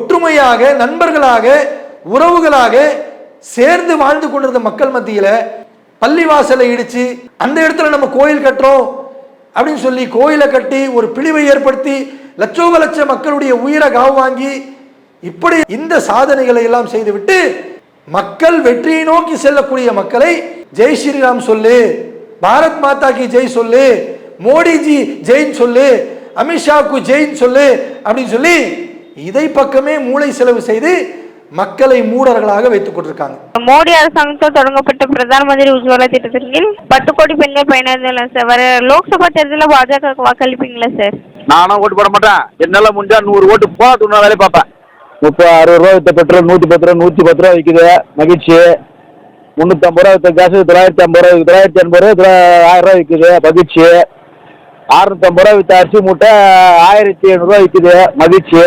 ஒற்றுமையாக நண்பர்களாக உறவுகளாக சேர்ந்து வாழ்ந்து கொண்டிருந்த மக்கள் மத்தியில பள்ளிவாசலை இடிச்சு அந்த இடத்துல நம்ம கோயில் கட்டுறோம் அப்படின்னு சொல்லி கோயிலை கட்டி ஒரு பிழிவை ஏற்படுத்தி லட்சோக லட்ச மக்களுடைய உயிரை காவு வாங்கி இப்படி இந்த சாதனைகளை எல்லாம் செய்துவிட்டு மக்கள் வெற்றியை நோக்கி செல்லக்கூடிய மக்களை ஜெய் ஸ்ரீராம் சொல்லு, பாரத் மாதா கி ஜெய் சொல்லு, மோடிஜி ஜெயின் சொல்லு, அமித்ஷாவுக்கு ஜெயின் சொல்லு அப்படின்னு சொல்லி இதை பக்கமே மூளை செலவு செய்து மக்களை மூடர்களாக வைத்துக் கொண்டிருக்காங்க. மோடி அரசாங்கத்தால் தொடங்கப்பட்ட பிரதான் மந்திரி உஜ்வாலா திட்டத்தின் கீழ் 10 கோடி பெண்கள் பயனடைந்தனர் சார். வர லோக்சபா தேர்தலில் பாஜக வாக்களிப்பீங்களா சார்? நானும் ஓட்டு போட மாட்டேன். என்னால முடிஞ்சா 100 ஓட்டு போட்டு வேலையை பார்ப்பேன். 30-60 ரூபா வித்த பெட்ரோல் 110 ரூபா 110 ரூபா விற்குது. மகிழ்ச்சி. 350 ரூபா வித்த கேஸ் 950 ரூபா 980 ரூபா 1000 ரூபா விற்குது. மகிழ்ச்சி. 650 ரூபா வித்த அரிசி மூட்டை 1700 ரூபா விற்குது. மகிழ்ச்சி.